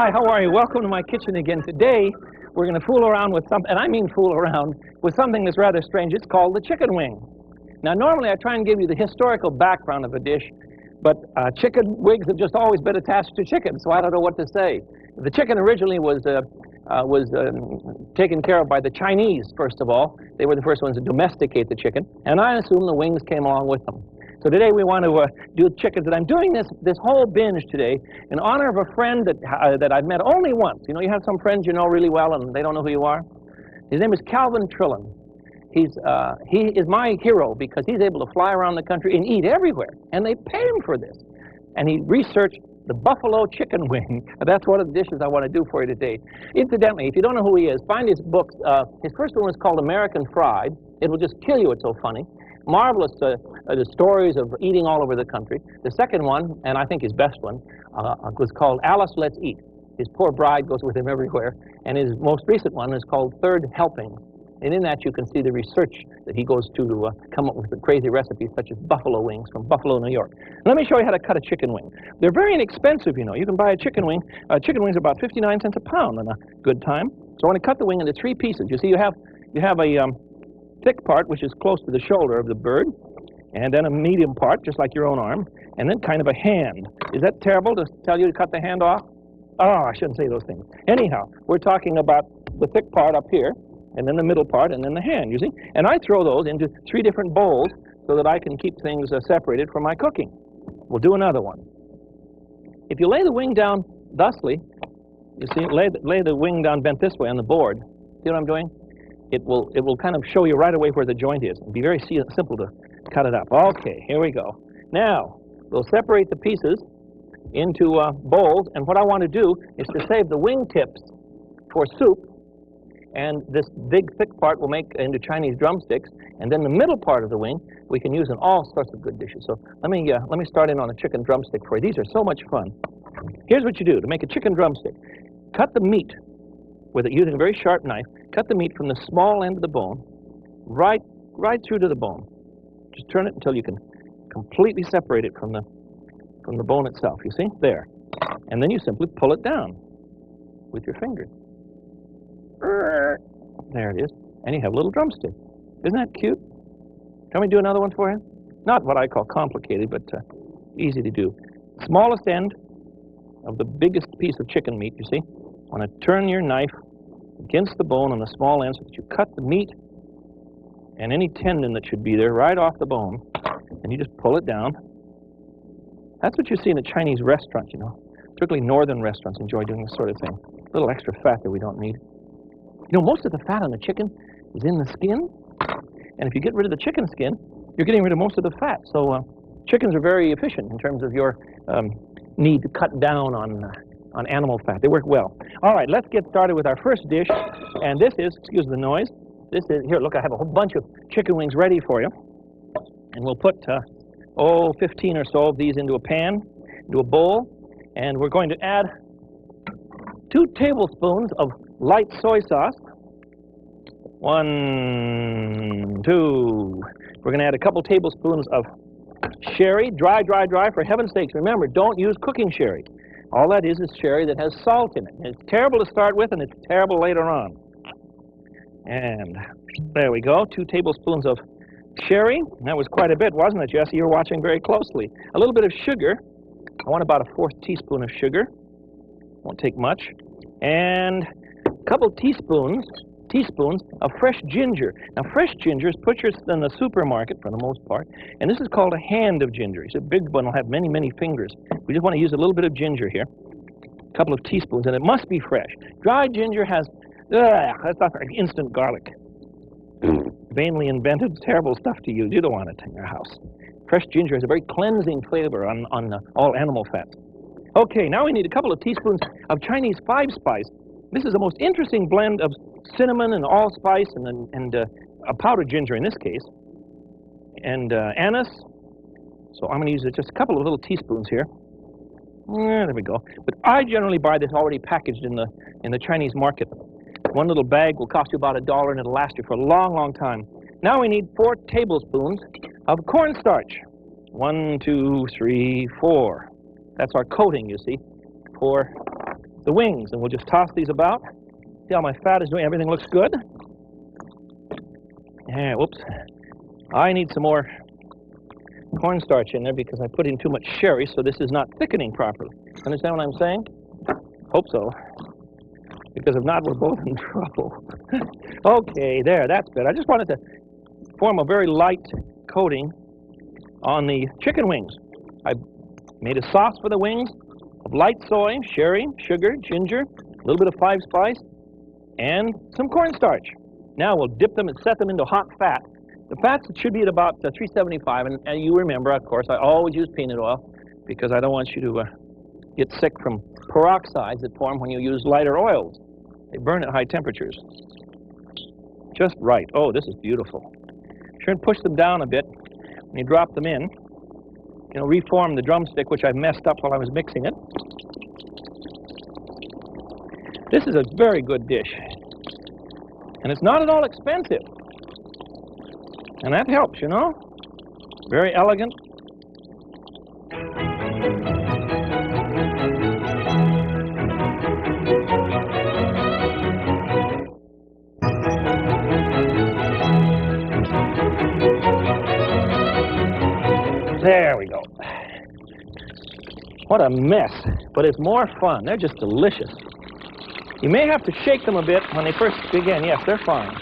Hi, how are you? Welcome to my kitchen again. Today, we're going to fool around with something, and I mean fool around, with something that's rather strange. It's called the chicken wing. Now, normally I try and give you the historical background of a dish, but chicken wings have just always been attached to chicken, so I don't know what to say. The chicken originally was taken care of by the Chinese, first of all. They were the first ones to domesticate the chicken, and I assume the wings came along with them. So today we want to do chickens, and I'm doing this whole binge today in honor of a friend that I've met only once. You know, you have some friends you know really well, and they don't know who you are. His name is Calvin Trillin. He is my hero because he's able to fly around the country and eat everywhere, and they pay him for this. And he researched the buffalo chicken wing. That's one of the dishes I want to do for you today. Incidentally, if you don't know who he is, find his books. His first one was called American Fried. It will just kill you, it's so funny. Marvelous the stories of eating all over the country. The second one, and I think his best one, was called Alice Let's Eat. His poor bride goes with him everywhere. And his most recent one is called Third Helping. And in that you can see the research that he goes to come up with the crazy recipes such as buffalo wings from Buffalo, New York. Let me show you how to cut a chicken wing. They're very inexpensive, you know. You can buy a chicken wing. Chicken wings are about 59 cents a pound on a good time. So I want to cut the wing into three pieces. You see, you have a thick part, which is close to the shoulder of the bird, and then a medium part, just like your own arm, and then kind of a hand. Is that terrible to tell you to cut the hand off? Oh, I shouldn't say those things. Anyhow, we're talking about the thick part up here, and then the middle part, and then the hand, you see? And I throw those into three different bowls so that I can keep things separated from my cooking. We'll do another one. If you lay the wing down thusly, you see, lay the wing down bent this way on the board. See what I'm doing? It will kind of show you right away where the joint is. It'll be very simple to cut it up. Okay, here we go. Now, we'll separate the pieces into bowls, and what I want to do is to save the wing tips for soup, and this big thick part we'll make into Chinese drumsticks, and then the middle part of the wing we can use in all sorts of good dishes. So let me start in on a chicken drumstick for you. These are so much fun. Here's what you do to make a chicken drumstick. Cut the meat using a very sharp knife. Cut the meat from the small end of the bone right through to the bone. Just turn it until you can completely separate it from the bone itself. You see? There. And then you simply pull it down with your fingers. There it is. And you have a little drumstick. Isn't that cute? Can we do another one for you? Not what I call complicated, but easy to do. Smallest end of the biggest piece of chicken meat, you see? Want to turn your knife against the bone on the small end so that you cut the meat and any tendon that should be there right off the bone, and you just pull it down. That's what you see in a Chinese restaurant, you know. Particularly northern restaurants enjoy doing this sort of thing. A little extra fat that we don't need. You know, most of the fat on the chicken is in the skin, and if you get rid of the chicken skin, you're getting rid of most of the fat. So chickens are very efficient in terms of your need to cut down on animal fat. They work well. All right, let's get started with our first dish, and this is, excuse the noise, this is, here, look, I have a whole bunch of chicken wings ready for you, and we'll put, 15 or so of these into a pan, into a bowl, and we're going to add 2 tablespoons of light soy sauce. 1, 2. We're going to add a couple tablespoons of sherry, dry, for heaven's sakes. Remember, don't use cooking sherry. All that is sherry that has salt in it. It's terrible to start with, and it's terrible later on. And there we go, 2 tablespoons of sherry. That was quite a bit, wasn't it, Jesse? You were watching very closely. A little bit of sugar. I want about a 1/4 teaspoon of sugar. Won't take much. And a couple teaspoons of fresh ginger. Now, fresh ginger is purchased in the supermarket for the most part, and this is called a hand of ginger. It's a big one, will have many, many fingers. We just want to use a little bit of ginger here. A couple of teaspoons, and it must be fresh. Dried ginger has, that's not like instant garlic. Vainly invented, terrible stuff to use. You don't want it in your house. Fresh ginger has a very cleansing flavor on all animal fats. Okay, now we need a couple of teaspoons of Chinese 5-spice. This is the most interesting blend of cinnamon and allspice and a powdered ginger in this case, and anise. So I'm going to use just a couple of little teaspoons here. There we go. But I generally buy this already packaged in the Chinese market. One little bag will cost you about $1, and it'll last you for a long, long time. Now we need 4 tablespoons of cornstarch. 1, 2, 3, 4. That's our coating, you see, for the wings, and we'll just toss these about. See how my fat is doing? Everything looks good. Yeah, whoops. I need some more cornstarch in there because I put in too much sherry, so this is not thickening properly. Understand what I'm saying? Hope so. Because if not, we're both in trouble. Okay, there, that's good. I just wanted to form a very light coating on the chicken wings. I made a sauce for the wings of light soy, sherry, sugar, ginger, a little bit of 5-spice, and some cornstarch. Now we'll dip them and set them into hot fat. The fats should be at about 375, and you remember, of course, I always use peanut oil because I don't want you to get sick from peroxides that form when you use lighter oils. They burn at high temperatures. Just right. Oh, this is beautiful. Sure, and push them down a bit when you drop them in. You know, reform the drumstick, which I messed up while I was mixing it. This is a very good dish. And it's not at all expensive. And that helps, you know. Very elegant. There we go. What a mess, but it's more fun. They're just delicious. You may have to shake them a bit when they first begin. Yes, they're fine.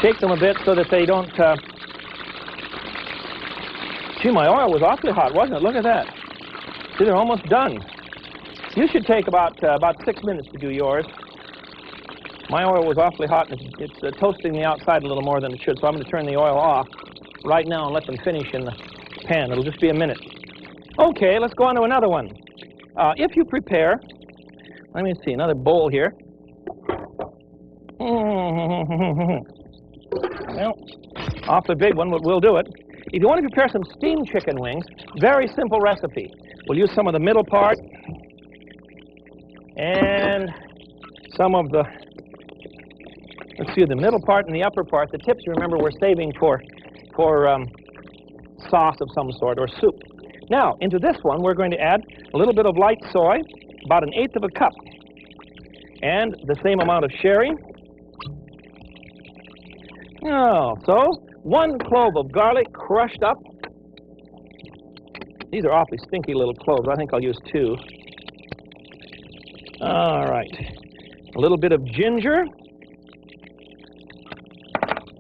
Shake them a bit so that they don't... Gee, my oil was awfully hot, wasn't it? Look at that. See, they're almost done. You should take about 6 minutes to do yours. My oil was awfully hot, and it's toasting the outside a little more than it should, so I'm going to turn the oil off right now and let them finish in the pan. It'll just be a minute. Okay, let's go on to another one. If you prepare, let me see, another bowl here. Well, awfully big one, but we'll do it. If you want to prepare some steamed chicken wings, very simple recipe. We'll use some of the middle part and some of the, let's see, the middle part and the upper part. The tips, remember, we're saving for sauce of some sort or soup. Now, into this one, we're going to add a little bit of light soy, about 1/8 of a cup, and the same amount of sherry. Oh, so 1 clove of garlic crushed up. These are awfully stinky little cloves. I think I'll use 2. All right. A little bit of ginger.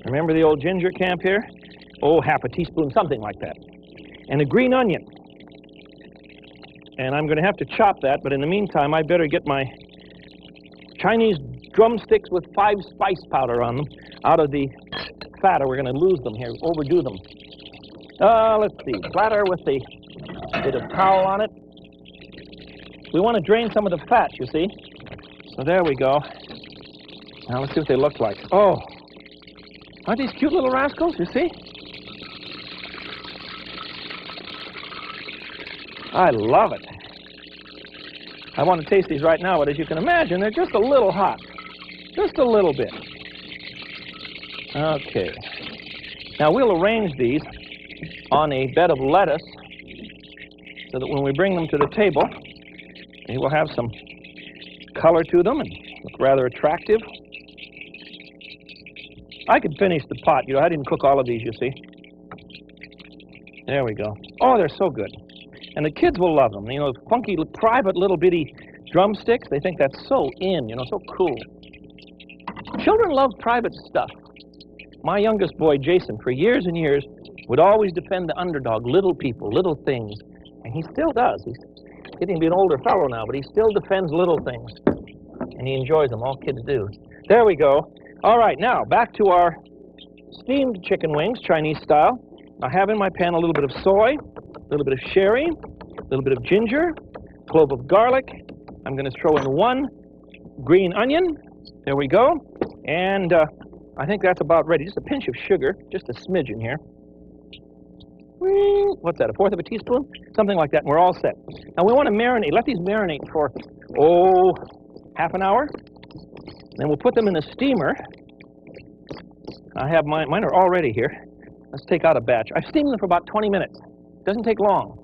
Remember the old ginger camp here? Oh, 1/2 teaspoon, something like that. And a green onion. And I'm going to have to chop that, but in the meantime, I better get my Chinese drumsticks with 5-spice powder on them out of the fat, or we're going to lose them here, overdo them. Let's see, platter with the bit of towel on it. We want to drain some of the fat, you see. So there we go. Now let's see what they look like. Oh, aren't these cute little rascals, you see? I love it. I want to taste these right now, but as you can imagine, they're just a little hot. Just a little bit. Okay. Now we'll arrange these on a bed of lettuce so that when we bring them to the table, they will have some color to them and look rather attractive. I could finish the pot. You know, I didn't cook all of these, you see. There we go. Oh, they're so good. And the kids will love them. You know, funky, private, little bitty drumsticks, they think that's so in, you know, so cool. Children love private stuff. My youngest boy, Jason, for years and years, would always defend the underdog, little people, little things. And he still does. He's getting to be an older fellow now, but he still defends little things. And he enjoys them. All kids do. There we go. All right, now, back to our steamed chicken wings, Chinese style. I have in my pan a little bit of soy, a little bit of sherry, a little bit of ginger, a clove of garlic. I'm going to throw in 1 green onion. There we go. And I think that's about ready. Just a pinch of sugar, just a smidgen here. What's that, 1/4 of a teaspoon? Something like that, and we're all set. Now we want to marinate. Let these marinate for, oh, half an hour. Then we'll put them in a steamer. I have mine are all ready here. Let's take out a batch. I've steamed them for about 20 minutes. Doesn't take long.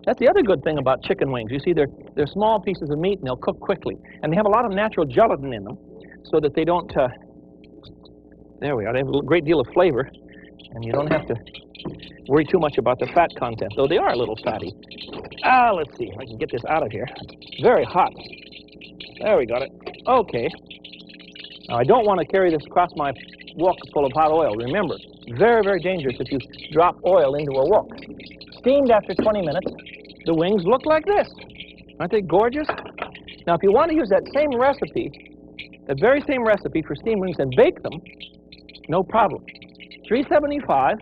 That's the other good thing about chicken wings. You see, they're small pieces of meat, and they'll cook quickly. And they have a lot of natural gelatin in them, so that they don't, there we are, they have a great deal of flavor, and you don't have to worry too much about the fat content, though they are a little fatty. Let's see if I can get this out of here. Very hot. There we got it. Okay. Now, I don't want to carry this across my wok full of hot oil. Remember, very, very dangerous if you drop oil into a wok. Steamed after 20 minutes, the wings look like this. Aren't they gorgeous? Now, if you want to use that same recipe, that very same recipe for steamed wings and bake them, no problem. $3.75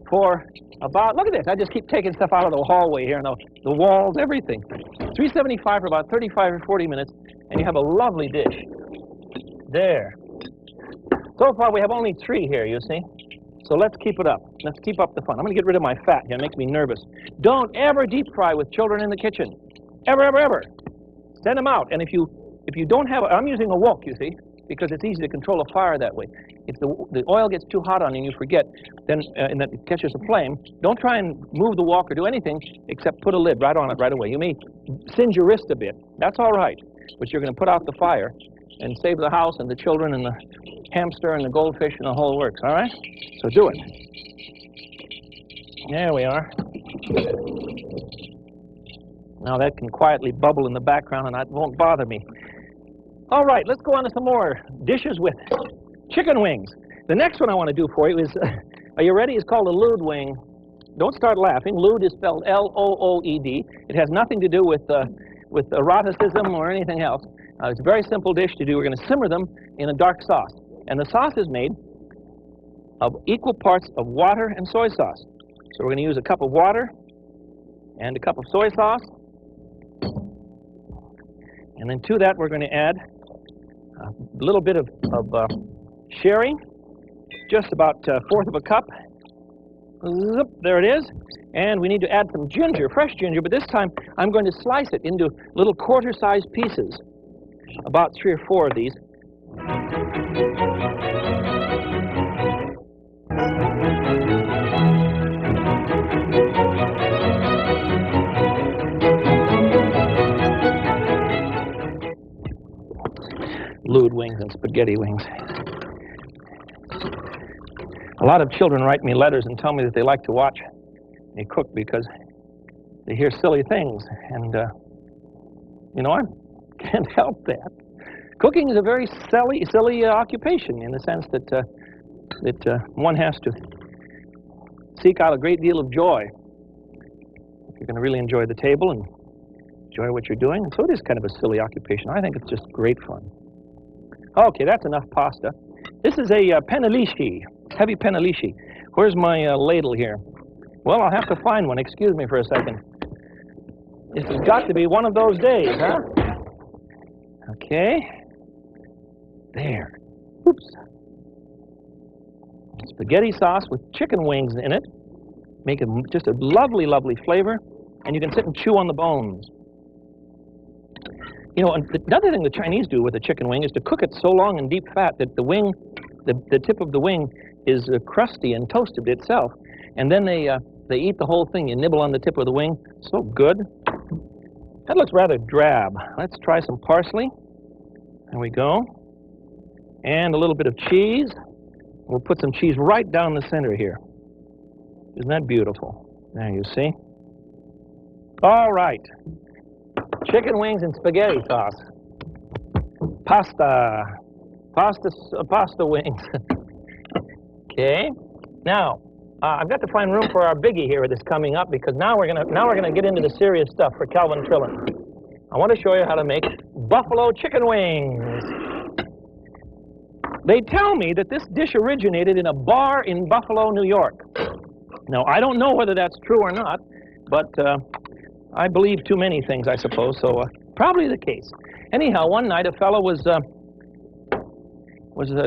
for about, look at this, I just keep taking stuff out of the hallway here, the walls, everything. $3.75 for about 35 or 40 minutes, and you have a lovely dish. There. So far, we have only 3 here, you see. So let's keep it up. Let's keep up the fun. I'm going to get rid of my fat here. It makes me nervous. Don't ever deep fry with children in the kitchen. Ever, ever, ever. Send them out. And if you don't have, I'm using a wok, you see, because it's easy to control a fire that way. If the oil gets too hot on you and you forget, then and that it catches a flame, don't try and move the wok or do anything except put a lid right on it right away. You may singe your wrist a bit. That's all right. But you're going to put out the fire and save the house and the children and the hamster and the goldfish and the whole works, all right? So do it. There we are. Now that can quietly bubble in the background and that won't bother me. All right, let's go on to some more dishes with chicken wings. The next one I want to do for you is, are you ready? It's called a lewd wing. Don't start laughing. Lewd is spelled L-O-O-E-D. It has nothing to do with eroticism or anything else. It's a very simple dish to do. We're going to simmer them in a dark sauce. And the sauce is made of equal parts of water and soy sauce. So we're going to use a cup of water and a cup of soy sauce. And then to that, we're going to add a little bit of sherry, just about 1/4 of a cup. Zip, there it is. And we need to add some ginger, fresh ginger, but this time I'm going to slice it into little quarter-sized pieces, about 3 or 4 of these. Lewd wings and spaghetti wings. A lot of children write me letters and tell me that they like to watch me cook because they hear silly things, and you know, I can't help that. Cooking is a very silly occupation in the sense that one has to seek out a great deal of joy if you're going to really enjoy the table and enjoy what you're doing. And so it is kind of a silly occupation. I think it's just great fun. Okay, that's enough pasta. This is a penalishi, heavy penalishi. Where's my ladle here? Well, I'll have to find one. Excuse me for a second. This has got to be one of those days, huh? Okay. There. Oops. Spaghetti sauce with chicken wings in it. Make it just a lovely, lovely flavor. And you can sit and chew on the bones. You know, another thing the Chinese do with a chicken wing is to cook it so long in deep fat that the wing, the tip of the wing is crusty and toasted itself. And then they eat the whole thing. You nibble on the tip of the wing. So good. That looks rather drab. Let's try some parsley. There we go. And a little bit of cheese. We'll put some cheese right down the center here. Isn't that beautiful? There you see. All right. Chicken wings and spaghetti sauce. Pasta wings. Okay. Now, I've got to find room for our biggie here that's coming up, because now we're gonna get into the serious stuff for Calvin Trillin. I want to show you how to make buffalo chicken wings. They tell me that this dish originated in a bar in Buffalo, New York. Now, I don't know whether that's true or not, but I believe too many things, I suppose, so probably the case. Anyhow, one night a fellow was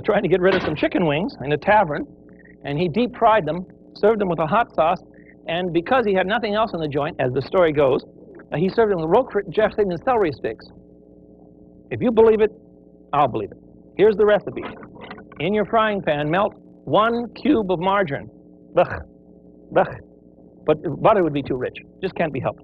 trying to get rid of some chicken wings in a tavern, and he deep fried them, served them with a hot sauce, and because he had nothing else in the joint, as the story goes, he served them with roquefort dressing and celery sticks. If you believe it, I'll believe it. Here's the recipe. In your frying pan, melt 1 cube of margarine. Ugh. Ugh. But butter would be too rich. Just can't be helped.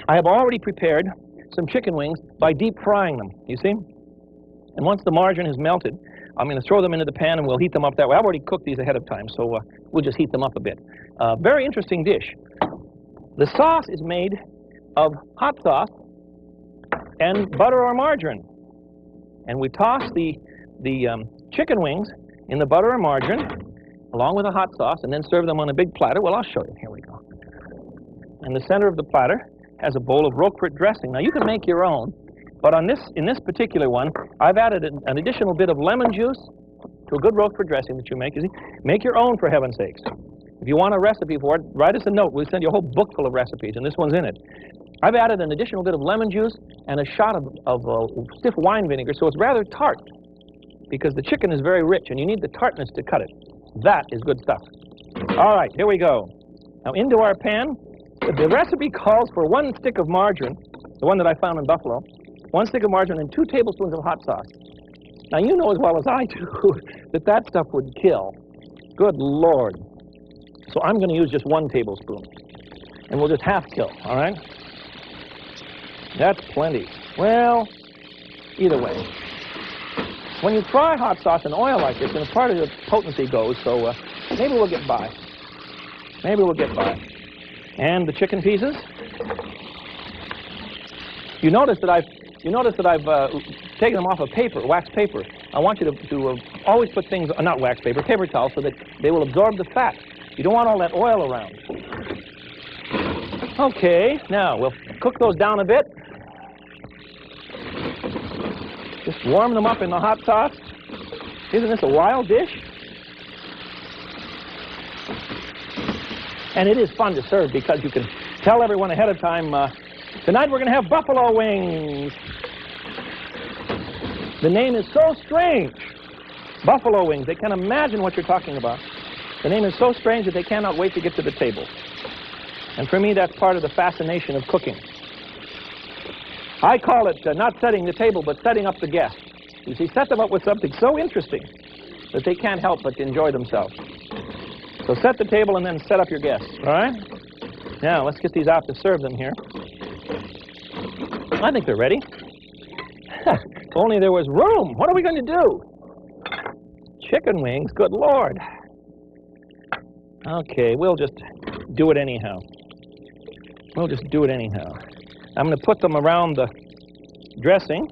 I have already prepared some chicken wings by deep frying them, you see? And once the margarine has melted, I'm going to throw them into the pan and we'll heat them up that way. I've already cooked these ahead of time, so we'll just heat them up a bit. Very interesting dish. The sauce is made of hot sauce and butter or margarine. And we toss the chicken wings in the butter or margarine along with the hot sauce and then serve them on a big platter. Well, I'll show you. Here we go. In the center of the platter has a bowl of Roquefort dressing. Now, you can make your own, but in this particular one, I've added an additional bit of lemon juice to a good Roquefort dressing that you make. You see? Make your own, for heaven's sakes. If you want a recipe for it, write us a note. We'll send you a whole book full of recipes, and this one's in it. I've added an additional bit of lemon juice and a shot of stiff wine vinegar, so it's rather tart, because the chicken is very rich, and you need the tartness to cut it. That is good stuff. All right, here we go. Now, into our pan. The recipe calls for 1 stick of margarine, the one that I found in Buffalo, 1 stick of margarine and 2 tablespoons of hot sauce. Now, you know as well as I do that that stuff would kill. Good Lord. So I'm going to use just 1 tablespoon, and we'll just half kill, all right? That's plenty. Well, either way. When you fry hot sauce in oil like this, and part of the potency goes, so maybe we'll get by. Maybe we'll get by. And the chicken pieces. You notice that I've taken them off of paper, wax paper. I want you to always put things, not wax paper, paper towel, so that they will absorb the fat. You don't want all that oil around. Okay, now we'll cook those down a bit. Just warm them up in the hot sauce. Isn't this a wild dish? And it is fun to serve because you can tell everyone ahead of time, tonight we're going to have buffalo wings. The name is so strange. Buffalo wings. They can't imagine what you're talking about. The name is so strange that they cannot wait to get to the table. And for me, that's part of the fascination of cooking. I call it not setting the table, but setting up the guests. You see, set them up with something so interesting that they can't help but enjoy themselves. So set the table and then set up your guests, all right? Now, let's get these out to serve them here. I think they're ready. If only there was room. What are we going to do? Chicken wings, good Lord. Okay, we'll just do it anyhow. We'll just do it anyhow. I'm going to put them around the dressing.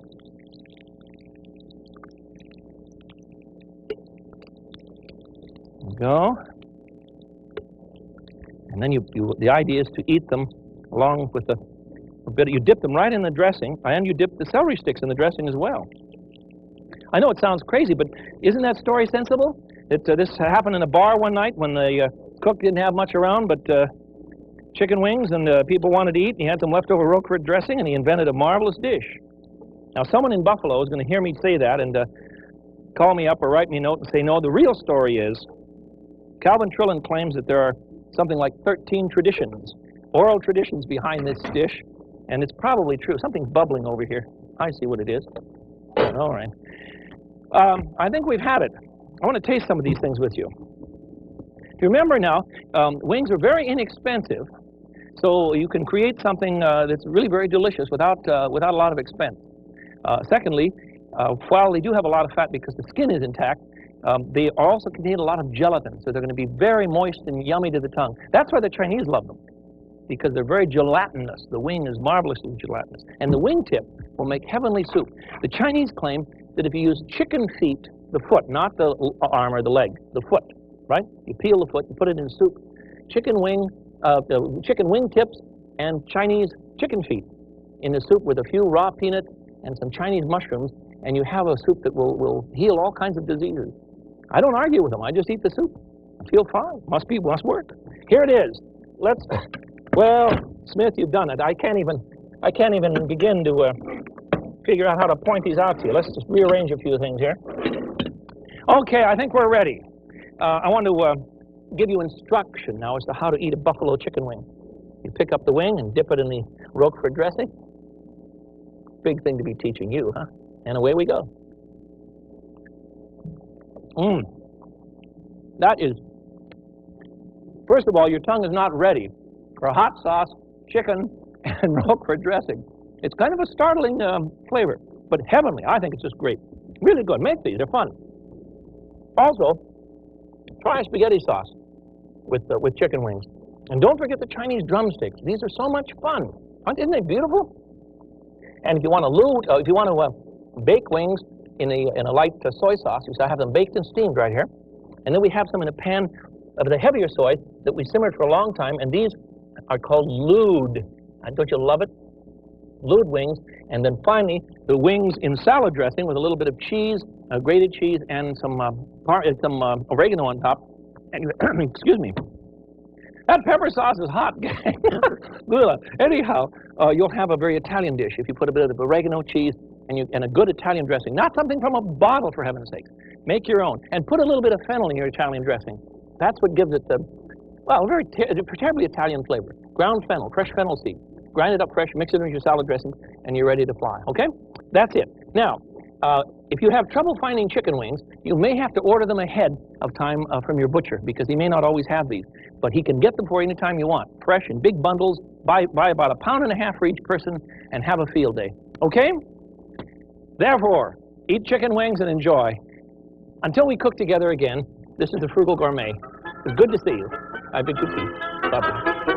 There we go. And then the idea is to eat them along with a bit. You dip them right in the dressing, and you dip the celery sticks in the dressing as well. I know it sounds crazy, but isn't that story sensible? This happened in a bar one night when the cook didn't have much around but chicken wings, and people wanted to eat, and he had some leftover Roquefort dressing, and he invented a marvelous dish. Now, someone in Buffalo is going to hear me say that and call me up or write me a note and say, no, the real story is Calvin Trillin claims that there are something like 13 traditions, oral traditions behind this dish, and it's probably true. Something's bubbling over here. I see what it is. All right. I think we've had it. I want to taste some of these things with you. If you remember now, wings are very inexpensive, so you can create something that's really very delicious without a lot of expense. Secondly, while they do have a lot of fat because the skin is intact, they also contain a lot of gelatin, so they're going to be very moist and yummy to the tongue. That's why the Chinese love them, because they're very gelatinous. The wing is marvelously gelatinous. And the wingtip will make heavenly soup. The Chinese claim that if you use chicken feet, the foot, not the arm or the leg, the foot, right? You peel the foot and put it in soup. Chicken wing tips and Chinese chicken feet in the soup with a few raw peanuts and some Chinese mushrooms, and you have a soup that will heal all kinds of diseases. I don't argue with them. I just eat the soup. I feel fine. Must work. Here it is. Well, Smith, you've done it. I can't even begin to figure out how to point these out to you. Let's just rearrange a few things here. Okay, I think we're ready. I want to give you instruction now as to how to eat a buffalo chicken wing. You pick up the wing and dip it in the Roquefort dressing. Big thing to be teaching you, huh? And away we go. That is, first of all, your tongue is not ready for hot sauce, chicken, and Roquefort dressing. It's kind of a startling flavor, but heavenly. I think it's just great. Really good. Make these. They're fun. Also, try a spaghetti sauce with chicken wings. And don't forget the Chinese drumsticks. These are so much fun. Isn't they beautiful? And if you want to bake wings in a light soy sauce, you have them baked and steamed right here. And then we have some in a pan of the heavier soy that we simmered for a long time, and these are called lude. Don't you love it? Lude wings. And then finally, the wings in salad dressing with a little bit of cheese, grated cheese, and some oregano on top. And, excuse me. That pepper sauce is hot, gang. Anyhow, you'll have a very Italian dish if you put a bit of oregano, cheese, and a good Italian dressing. Not something from a bottle, for heaven's sake. Make your own. And put a little bit of fennel in your Italian dressing. That's what gives it the, well, very terribly Italian flavor. Ground fennel, fresh fennel seed. Grind it up fresh, mix it into your salad dressing, and you're ready to fly, okay? That's it. Now, if you have trouble finding chicken wings, you may have to order them ahead of time from your butcher, because he may not always have these. But he can get them for you anytime you want. Fresh in big bundles, buy about 1.5 pounds for each person, and have a field day, okay? Therefore, eat chicken wings and enjoy. Until we cook together again, this is the Frugal Gourmet. It's good to see you. I bid you peace. Bye-bye.